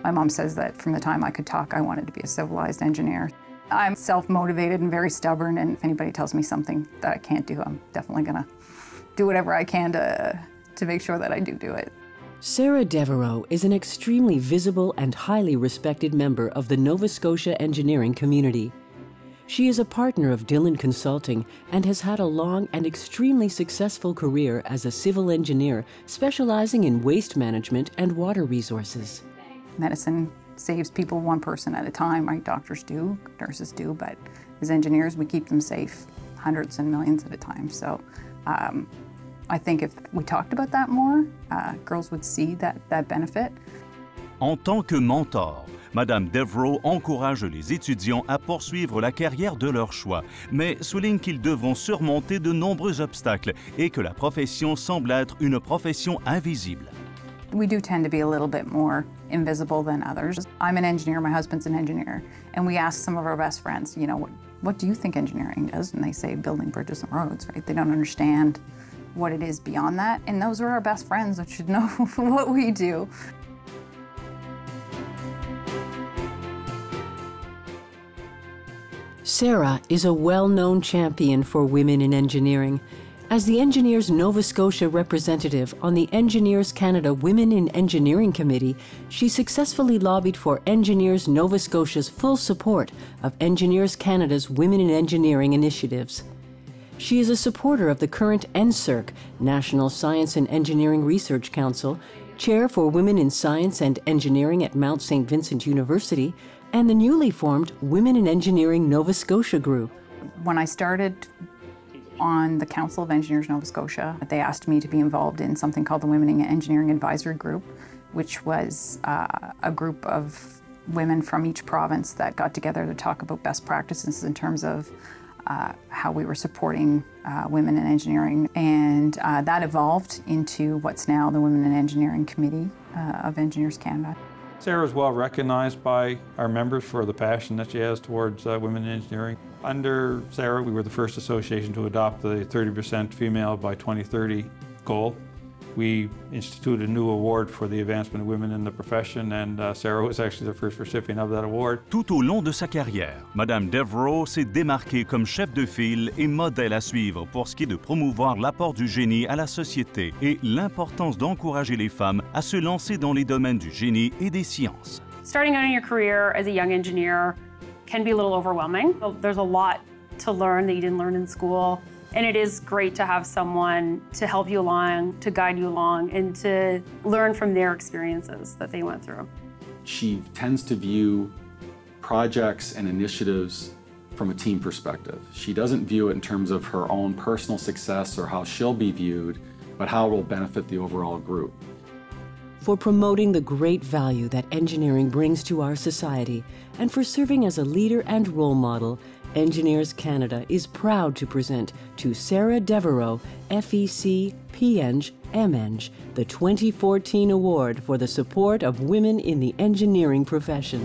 My mom says that from the time I could talk, I wanted to be a civilized engineer. I'm self-motivated and very stubborn, and if anybody tells me something that I can't do, I'm definitely gonna do whatever I can to make sure that I do it. Sarah Devereaux is an extremely visible and highly respected member of the Nova Scotia engineering community. She is a partner of Dillon Consulting and has had a long and extremely successful career as a civil engineer specializing in waste management and water resources. Medicine saves people one person at a time, right? Doctors do, nurses do, but as engineers, we keep them safe hundreds and millions at a time. So I think if we talked about that more, girls would see that benefit. En tant que mentor, Madame Devereaux encourage les étudiants à poursuivre la carrière de leur choix, mais souligne qu'ils devront surmonter de nombreux obstacles et que la profession semble être une profession invisible. We do tend to be a little bit more invisible than others. I'm an engineer, my husband's an engineer, and we ask some of our best friends, you know, what do you think engineering does? And they say building bridges and roads, right? They don't understand what it is beyond that, and those are our best friends that should know what we do. Sarah is a well-known champion for women in engineering. As the Engineers Nova Scotia representative on the Engineers Canada Women in Engineering Committee, she successfully lobbied for Engineers Nova Scotia's full support of Engineers Canada's Women in Engineering initiatives. She is a supporter of the current NSERC, National Science and Engineering Research Council, Chair for Women in Science and Engineering at Mount St. Vincent University, and the newly formed Women in Engineering Nova Scotia group. When I started on the Council of Engineers Nova Scotia, they asked me to be involved in something called the Women in Engineering Advisory Group, which was a group of women from each province that got together to talk about best practices in terms of how we were supporting women in engineering. And that evolved into what's now the Women in Engineering Committee of Engineers Canada. Sarah is well recognized by our members for the passion that she has towards women in engineering. Under Sarah, we were the first association to adopt the 30% female by 2030 goal. We instituted a new award for the advancement of women in the profession, and Sarah was actually the first recipient of that award. Tout au long de sa carrière, Madame Devereaux s'est démarquée comme chef de file et modèle à suivre pour ce qui est de promouvoir l'apport du génie à la société et l'importance d'encourager les femmes à se lancer dans les domaines du génie et des sciences. Starting out in your career as a young engineer can be a little overwhelming. There's a lot to learn that you didn't learn in school. And it is great to have someone to help you along, to guide you along, and to learn from their experiences that they went through. She tends to view projects and initiatives from a team perspective. She doesn't view it in terms of her own personal success or how she'll be viewed, but how it will benefit the overall group. For promoting the great value that engineering brings to our society, and for serving as a leader and role model, Engineers Canada is proud to present to Sarah Devereaux, FEC, P.Eng, M.Eng, the 2014 Award for the Support of Women in the Engineering Profession.